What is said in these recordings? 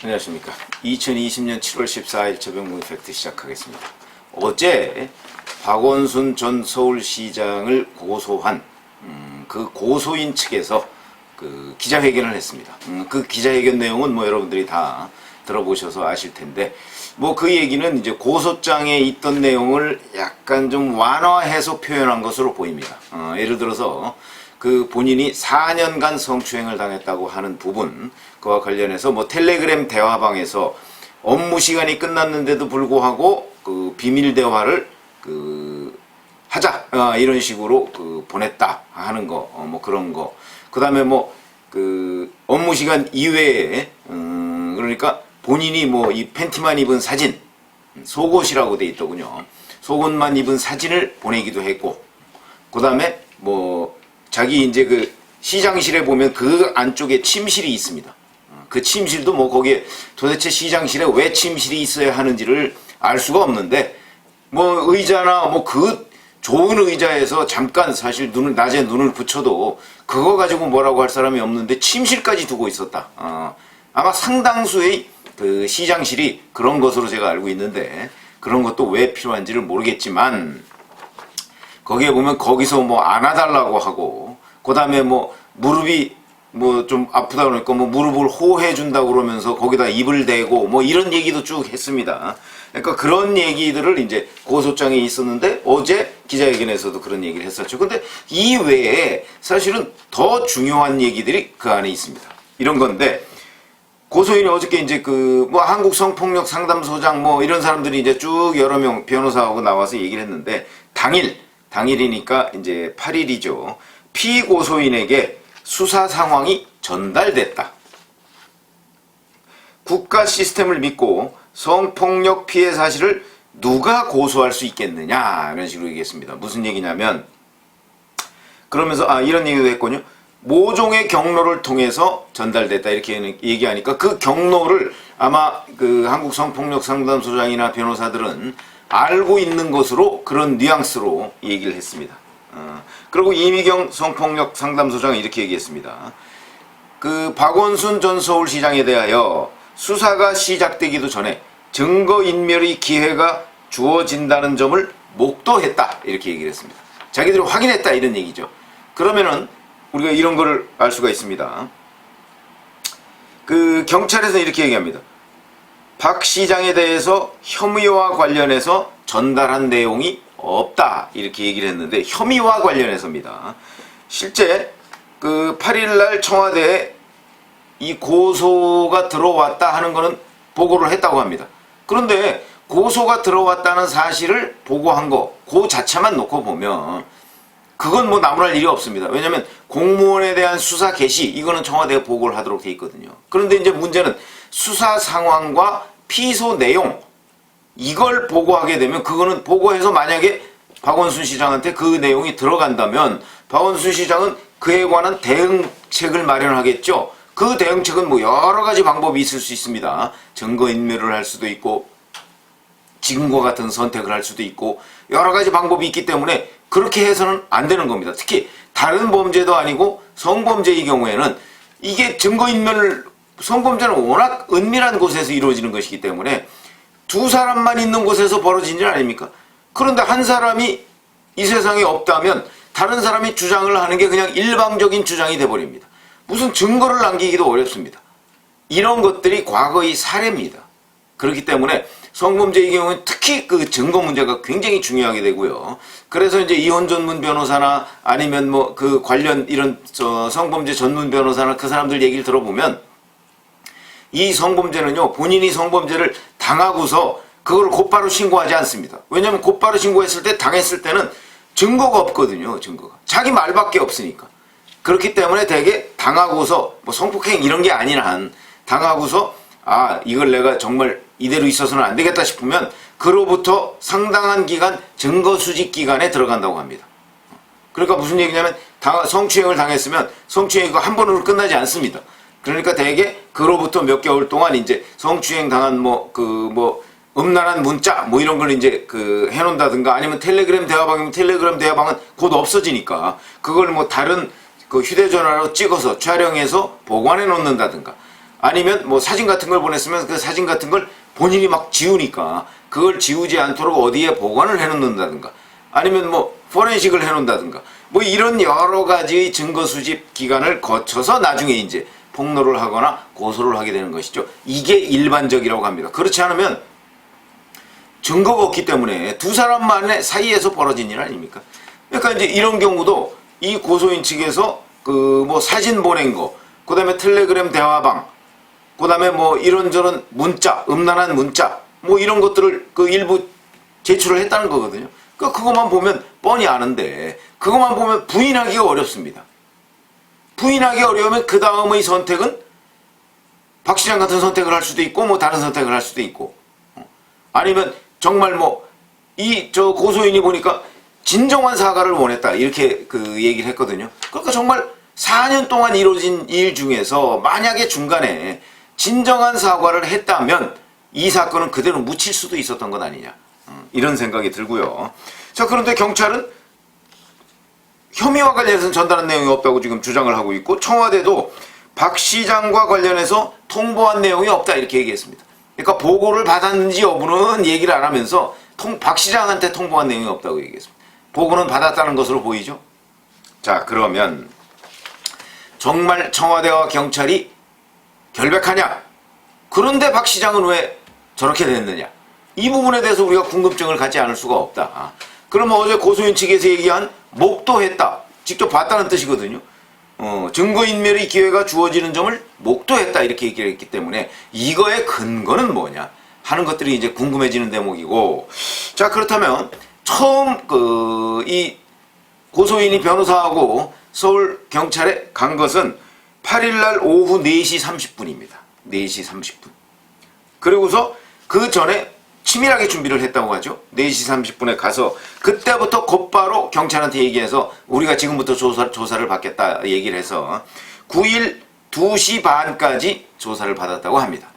안녕하십니까. 2020년 7월 14일 저병문 팩트 시작하겠습니다. 어제 박원순 전 서울시장을 고소한 그 고소인 측에서 그 기자회견을 했습니다. 그 기자회견 내용은 뭐 여러분들이 다 들어보셔서 아실 텐데, 뭐 그 얘기는 이제 고소장에 있던 내용을 약간 좀 완화해서 표현한 것으로 보입니다. 예를 들어서 그 본인이 4년간 성추행을 당했다고 하는 부분, 그와 관련해서 뭐 텔레그램 대화방에서 업무 시간이 끝났는데도 불구하고 그 비밀 대화를 하자, 이런 식으로 보냈다 하는 거, 뭐 그런 거. 그 다음에 뭐 업무 시간 이외에 그러니까 본인이 뭐 이 팬티만 입은 사진, 속옷이라고 돼 있더군요. 속옷만 입은 사진을 보내기도 했고, 그 다음에 뭐 자기 이제 그 시장실에 보면 그 안쪽에 침실이 있습니다. 그 침실도 뭐 거기에 도대체 시장실에 왜 침실이 있어야 하는지를 알 수가 없는데, 뭐 의자나 뭐 그 좋은 의자에서 잠깐 사실 낮에 눈을 붙여도 그거 가지고 뭐라고 할 사람이 없는데 침실까지 두고 있었다. 아마 상당수의 그 시장실이 그런 것으로 제가 알고 있는데, 그런 것도 왜 필요한지를 모르겠지만, 거기에 보면 거기서 뭐 안아달라고 하고, 그 다음에 뭐 무릎이 뭐 좀 아프다 그러니까 뭐 무릎을 호해 준다고 그러면서 거기다 입을 대고 뭐 이런 얘기도 쭉 했습니다. 그러니까 그런 얘기들을 이제 고소장에 있었는데, 어제 기자회견에서도 그런 얘기를 했었죠. 근데 이 외에 사실은 더 중요한 얘기들이 그 안에 있습니다. 이런 건데, 고소인이 어저께 이제 뭐 한국 성폭력 상담소장 뭐 이런 사람들이 이제 쭉 여러 명 변호사하고 나와서 얘기를 했는데, 당일이니까 이제 8일이죠. 피고소인에게 수사 상황이 전달됐다. 국가 시스템을 믿고 성폭력 피해 사실을 누가 고소할 수 있겠느냐, 이런 식으로 얘기했습니다. 무슨 얘기냐면, 그러면서 이런 얘기도 했거든요. 모종의 경로를 통해서 전달됐다, 이렇게 얘기하니까 그 경로를 아마 그 한국 성폭력 상담소장이나 변호사들은 알고 있는 것으로, 그런 뉘앙스로 얘기를 했습니다. 그리고 이미경 성폭력 상담소장은 이렇게 얘기했습니다. 그 박원순 전 서울시장에 대하여 수사가 시작되기도 전에 증거인멸의 기회가 주어진다는 점을 목도했다, 이렇게 얘기를 했습니다. 자기들이 확인했다, 이런 얘기죠. 그러면은 우리가 이런 거를 알 수가 있습니다. 그 경찰에서 이렇게 얘기합니다. 박 시장에 대해서 혐의와 관련해서 전달한 내용이 없다, 이렇게 얘기를 했는데, 혐의와 관련해서입니다. 실제 그 8일날 청와대에 이 고소가 들어왔다 하는 거는 보고를 했다고 합니다. 그런데 고소가 들어왔다는 사실을 보고한 거, 그 자체만 놓고 보면 그건 뭐 나무랄 일이 없습니다. 왜냐하면 공무원에 대한 수사 개시, 이거는 청와대에 보고를 하도록 돼 있거든요. 그런데 이제 문제는 수사 상황과 피소 내용, 이걸 보고하게 되면, 그거는 보고해서 만약에 박원순 시장한테 그 내용이 들어간다면 박원순 시장은 그에 관한 대응책을 마련하겠죠. 그 대응책은 뭐 여러 가지 방법이 있을 수 있습니다. 증거인멸을 할 수도 있고, 지금과 같은 선택을 할 수도 있고, 여러 가지 방법이 있기 때문에 그렇게 해서는 안 되는 겁니다. 특히 다른 범죄도 아니고 성범죄의 경우에는 이게 성범죄는 워낙 은밀한 곳에서 이루어지는 것이기 때문에 두 사람만 있는 곳에서 벌어진 일 아닙니까? 그런데 한 사람이 이 세상에 없다면 다른 사람이 주장을 하는 게 그냥 일방적인 주장이 돼버립니다. 무슨 증거를 남기기도 어렵습니다. 이런 것들이 과거의 사례입니다. 그렇기 때문에 성범죄의 경우는 특히 그 증거 문제가 굉장히 중요하게 되고요. 그래서 이제 이혼 전문 변호사나 아니면 뭐 그 관련 이런 성범죄 전문 변호사나 그 사람들 얘기를 들어보면, 이 성범죄는요, 본인이 성범죄를 당하고서 그걸 곧바로 신고하지 않습니다. 왜냐하면 곧바로 신고했을 때, 당했을 때는 증거가 없거든요. 증거가 자기 말밖에 없으니까. 그렇기 때문에 되게 당하고서 뭐 성폭행 이런 게 아닌 한 당하고서 이걸 내가 정말 이대로 있어서는 안 되겠다 싶으면 그로부터 상당한 기간 증거 수집 기간에 들어간다고 합니다. 그러니까 무슨 얘기냐면, 성추행을 당했으면 성추행이 한 번으로 끝나지 않습니다. 그러니까 대개 그로부터 몇 개월 동안 이제 성추행 당한 음란한 문자 뭐 이런 걸 이제 해놓는다든가, 아니면 텔레그램 대화방이면 텔레그램 대화방은 곧 없어지니까 그걸 뭐 다른 휴대전화로 찍어서 촬영해서 보관해 놓는다든가, 아니면 뭐 사진 같은 걸 보냈으면 그 사진 같은 걸 본인이 막 지우니까 그걸 지우지 않도록 어디에 보관을 해놓는다든가 아니면 뭐 포렌식을 해놓는다든가 뭐 이런 여러 가지 증거 수집 기간을 거쳐서 나중에 이제 폭로를 하거나 고소를 하게 되는 것이죠. 이게 일반적이라고 합니다. 그렇지 않으면 증거가 없기 때문에 두 사람만의 사이에서 벌어진 일 아닙니까? 그러니까 이제 이런 경우도 이 고소인 측에서 그 뭐 사진 보낸 거, 그 다음에 텔레그램 대화방, 그 다음에 뭐 이런저런 문자, 음란한 문자, 뭐 이런 것들을 그 일부 제출을 했다는 거거든요. 그러니까 그것만 보면 뻔히 아는데, 그것만 보면 부인하기가 어렵습니다. 부인하기 어려우면 그 다음의 선택은 박 시장 같은 선택을 할 수도 있고, 뭐 다른 선택을 할 수도 있고, 아니면 정말 뭐 이 저 고소인이 보니까 진정한 사과를 원했다 이렇게 그 얘기를 했거든요. 그러니까 정말 4년 동안 이루어진 일 중에서 만약에 중간에 진정한 사과를 했다면 이 사건은 그대로 묻힐 수도 있었던 것 아니냐 이런 생각이 들고요. 자, 그런데 경찰은 혐의와 관련해서는 전달한 내용이 없다고 지금 주장을 하고 있고, 청와대도 박 시장과 관련해서 통보한 내용이 없다 이렇게 얘기했습니다. 그러니까 보고를 받았는지 여부는 얘기를 안 하면서 박 시장한테 통보한 내용이 없다고 얘기했습니다. 보고는 받았다는 것으로 보이죠. 자, 그러면 정말 청와대와 경찰이 결백하냐? 그런데 박 시장은 왜 저렇게 됐느냐? 이 부분에 대해서 우리가 궁금증을 갖지 않을 수가 없다. 그러면 어제 고소인 측에서 얘기한 목도했다, 직접 봤다는 뜻이거든요. 증거인멸의 기회가 주어지는 점을 목도했다 이렇게 얘기를 했기 때문에 이거의 근거는 뭐냐 하는 것들이 이제 궁금해지는 대목이고, 자, 그렇다면 처음 이 고소인이 변호사하고 서울 경찰에 간 것은 8일날 오후 4시 30분입니다. 4시 30분. 그리고서 그 전에 치밀하게 준비를 했다고 하죠. 4시 30분에 가서 그때부터 곧바로 경찰한테 얘기해서 우리가 지금부터 조사를 받겠다 얘기를 해서 9일 2시 반까지 조사를 받았다고 합니다.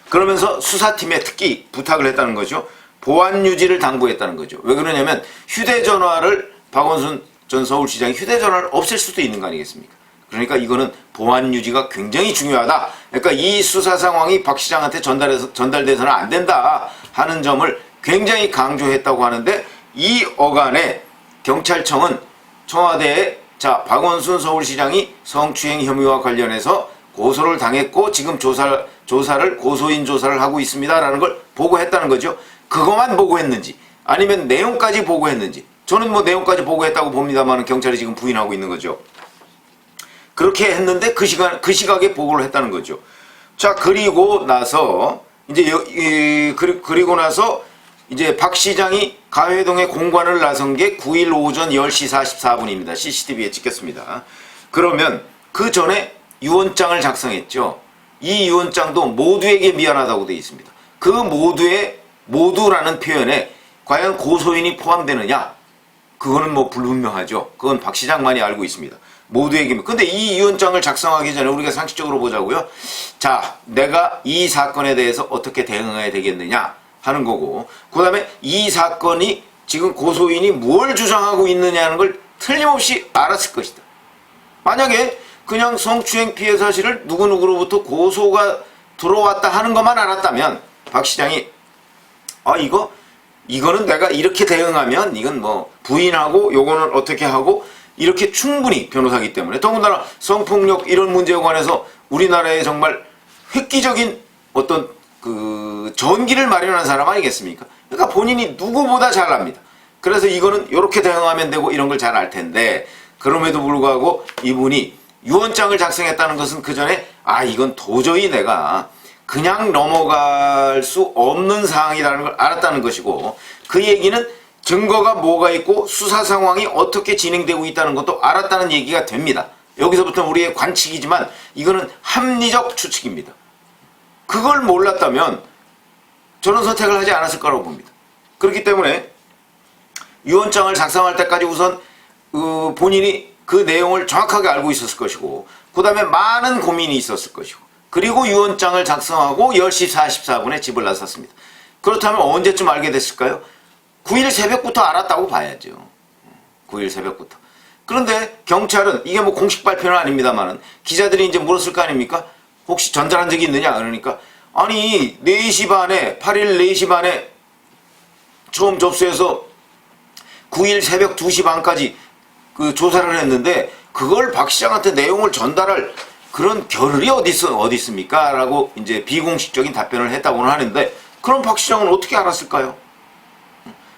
그러면서 수사팀에 특히 부탁을 했다는 거죠. 보안 유지를 당부했다는 거죠. 왜 그러냐면 휴대전화를 박원순 전 서울시장이 휴대전화를 없앨 수도 있는 거 아니겠습니까? 그러니까 이거는 보안 유지가 굉장히 중요하다. 그러니까 이 수사 상황이 박 시장한테 전달돼서는 안 된다 하는 점을 굉장히 강조했다고 하는데, 이 어간에 경찰청은 청와대에 자, 박원순 서울시장이 성추행 혐의와 관련해서 고소를 당했고 지금 조사를 고소인 조사를 하고 있습니다라는 걸 보고했다는 거죠. 그것만 보고했는지 아니면 내용까지 보고했는지, 저는 뭐 내용까지 보고했다고 봅니다만 경찰이 지금 부인하고 있는 거죠. 그렇게 했는데 그 시각에 보고를 했다는 거죠. 자, 그리고 나서 이제 박 시장이 가회동에 공관을 나선 게 9일 오전 10시 44분입니다. CCTV에 찍혔습니다. 그러면 그 전에 유언장을 작성했죠. 이 유언장도 모두에게 미안하다고 되어 있습니다. 그 모두라는 표현에 과연 고소인이 포함되느냐? 그거는 뭐 불분명하죠. 그건 박 시장만이 알고 있습니다. 모두에게. 근데 이 유언장을 작성하기 전에 우리가 상식적으로 보자고요. 자, 내가 이 사건에 대해서 어떻게 대응해야 되겠느냐 하는 거고, 그 다음에 이 사건이 지금 고소인이 뭘 주장하고 있느냐는 걸 틀림없이 알았을 것이다. 만약에 그냥 성추행 피해 사실을 누구누구로부터 고소가 들어왔다 하는 것만 알았다면 박 시장이 이거는 내가 이렇게 대응하면 이건 뭐 부인하고 요거는 어떻게 하고 이렇게 충분히 변호사기 때문에, 더군다나 성폭력 이런 문제에 관해서 우리나라에 정말 획기적인 어떤 그 전기를 마련한 사람 아니겠습니까? 그러니까 본인이 누구보다 잘 압니다. 그래서 이거는 이렇게 대응하면 되고 이런 걸 잘 알 텐데, 그럼에도 불구하고 이분이 유언장을 작성했다는 것은 그 전에 이건 도저히 내가 그냥 넘어갈 수 없는 사항이라는 걸 알았다는 것이고, 그 얘기는 증거가 뭐가 있고 수사 상황이 어떻게 진행되고 있다는 것도 알았다는 얘기가 됩니다. 여기서부터 우리의 관측이지만 이거는 합리적 추측입니다. 그걸 몰랐다면 저런 선택을 하지 않았을 거라고 봅니다. 그렇기 때문에 유언장을 작성할 때까지 우선 본인이 그 내용을 정확하게 알고 있었을 것이고, 그 다음에 많은 고민이 있었을 것이고, 그리고 유언장을 작성하고 10시 44분에 집을 나섰습니다. 그렇다면 언제쯤 알게 됐을까요? 9일 새벽부터 알았다고 봐야죠. 9일 새벽부터. 그런데 경찰은 이게 뭐 공식 발표는 아닙니다만은 기자들이 이제 물었을 거 아닙니까? 혹시 전달한 적이 있느냐? 그러니까 아니 4시 반에 8일 4시 반에 처음 접수해서 9일 새벽 2시 반까지 그 조사를 했는데 그걸 박 시장한테 내용을 전달할 그런 겨를이 어디 있습니까? 라고 이제 비공식적인 답변을 했다고는 하는데 그럼 박 시장은 어떻게 알았을까요?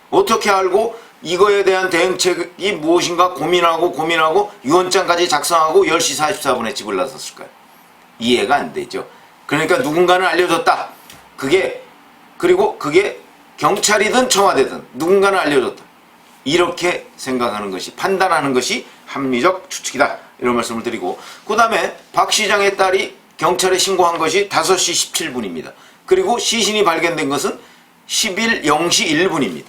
어떻게 알고 이거에 대한 대응책이 무엇인가 고민하고 유언장까지 작성하고 10시 44분에 집을 나섰을까요? 이해가 안 되죠. 그러니까 누군가는 알려줬다. 그리고 그게 경찰이든 청와대든 누군가는 알려줬다. 이렇게 생각하는 것이, 판단하는 것이 합리적 추측이다. 이런 말씀을 드리고, 그 다음에 박 시장의 딸이 경찰에 신고한 것이 5시 17분입니다. 그리고 시신이 발견된 것은 10일 0시 1분입니다.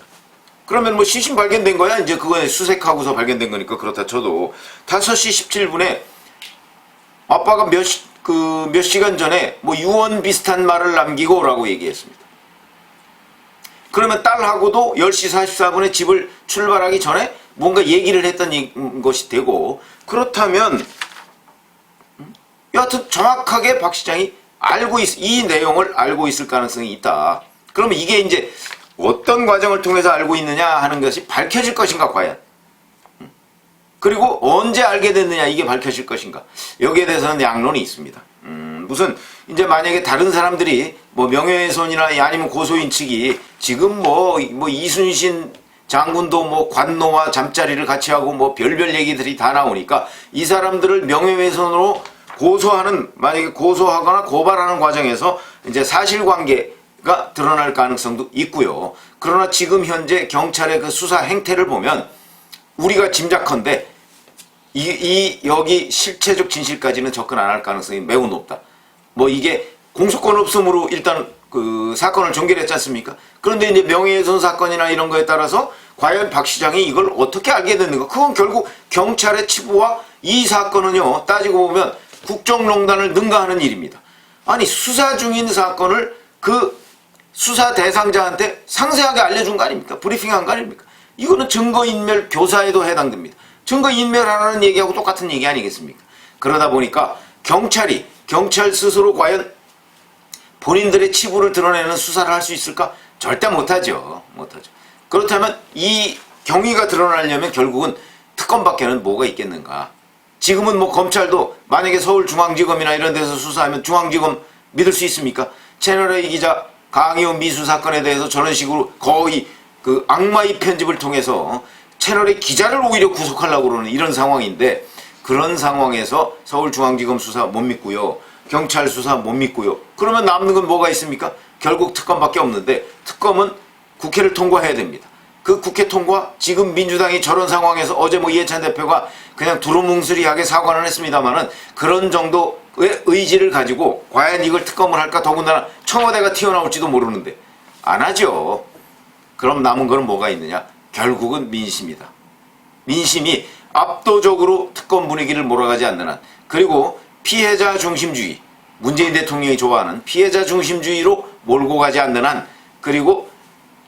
그러면 뭐 시신 발견된 거야? 이제 그거 수색하고서 발견된 거니까 그렇다 쳐도 5시 17분에 아빠가 몇 시간 전에 뭐 유언 비슷한 말을 남기고 라고 얘기했습니다. 그러면 딸하고도 10시 44분에 집을 출발하기 전에 뭔가 얘기를 했던 것이 되고, 그렇다면 여하튼 정확하게 박 시장이 이 내용을 알고 있을 가능성이 있다. 그러면 이게 이제 어떤 과정을 통해서 알고 있느냐 하는 것이 밝혀질 것인가 과연. 그리고 언제 알게 됐느냐 이게 밝혀질 것인가. 여기에 대해서는 양론이 있습니다. 무슨 이제 만약에 다른 사람들이 뭐 명예훼손이나 아니면 고소인 측이 지금 뭐 이순신 장군도 뭐 관노와 잠자리를 같이 하고 뭐 별별 얘기들이 다 나오니까 이 사람들을 명예훼손으로 만약에 고소하거나 고발하는 과정에서 이제 사실관계가 드러날 가능성도 있고요. 그러나 지금 현재 경찰의 그 수사 행태를 보면 우리가 짐작컨대 여기 실체적 진실까지는 접근 안 할 가능성이 매우 높다. 뭐 이게 공소권 없음으로 일단 그 사건을 종결했지 않습니까? 그런데 이제 명예훼손 사건이나 이런 거에 따라서 과연 박 시장이 이걸 어떻게 알게 됐는가? 그건 결국 경찰의 치부와 이 사건은요, 따지고 보면 국정농단을 능가하는 일입니다. 아니, 수사 중인 사건을 그 수사 대상자한테 상세하게 알려준 거 아닙니까? 브리핑한 거 아닙니까? 이거는 증거인멸 교사에도 해당됩니다. 증거인멸하라는 얘기하고 똑같은 얘기 아니겠습니까? 그러다 보니까 경찰 스스로 과연 본인들의 치부를 드러내는 수사를 할 수 있을까? 절대 못하죠. 그렇다면 이 경위가 드러나려면 결국은 특검밖에는 뭐가 있겠는가? 지금은 뭐 검찰도 만약에 서울중앙지검이나 이런 데서 수사하면 중앙지검 믿을 수 있습니까? 채널A 기자 강의원 미수 사건에 대해서 저런 식으로 거의 그 악마의 편집을 통해서 채널의 기자를 오히려 구속하려고 그러는 이런 상황인데, 그런 상황에서 서울중앙지검 수사 못 믿고요. 경찰 수사 못 믿고요. 그러면 남는 건 뭐가 있습니까? 결국 특검밖에 없는데, 특검은 국회를 통과해야 됩니다. 그 국회 통과, 지금 민주당이 저런 상황에서 어제 뭐 이해찬 대표가 그냥 두루뭉술하게 사과는 했습니다만은 그런 정도의 의지를 가지고 과연 이걸 특검을 할까? 더군다나 청와대가 튀어나올지도 모르는데 안 하죠. 그럼 남은 거는 뭐가 있느냐? 결국은 민심이다. 민심이 압도적으로 특검 분위기를 몰아가지 않는 한, 그리고 피해자 중심주의, 문재인 대통령이 좋아하는 피해자 중심주의로 몰고 가지 않는 한, 그리고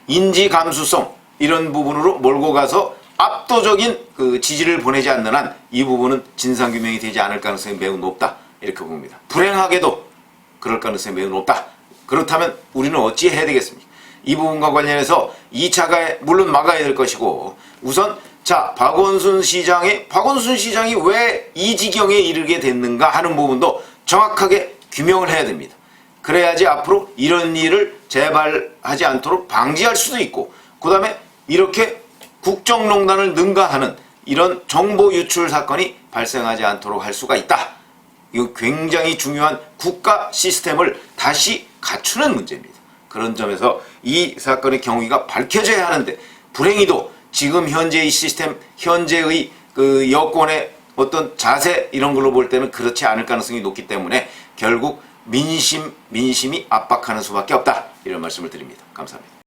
인지 감수성 이런 부분으로 몰고 가서 압도적인 그 지지를 보내지 않는 한 이 부분은 진상규명이 되지 않을 가능성이 매우 높다. 이렇게 봅니다. 불행하게도 그럴 가능성이 매우 높다. 그렇다면 우리는 어찌 해야 되겠습니까? 이 부분과 관련해서 2차가 물론 막아야 될 것이고, 우선 박원순 시장이 왜 이 지경에 이르게 됐는가 하는 부분도 정확하게 규명을 해야 됩니다. 그래야지 앞으로 이런 일을 재발하지 않도록 방지할 수도 있고, 그 다음에 이렇게 국정농단을 능가하는 이런 정보 유출 사건이 발생하지 않도록 할 수가 있다. 이거 굉장히 중요한 국가 시스템을 다시 갖추는 문제입니다. 그런 점에서 이 사건의 경위가 밝혀져야 하는데, 불행히도 지금 현재의 시스템, 현재의 그 여권의 어떤 자세 이런 걸로 볼 때는 그렇지 않을 가능성이 높기 때문에 결국 민심이 압박하는 수밖에 없다. 이런 말씀을 드립니다. 감사합니다.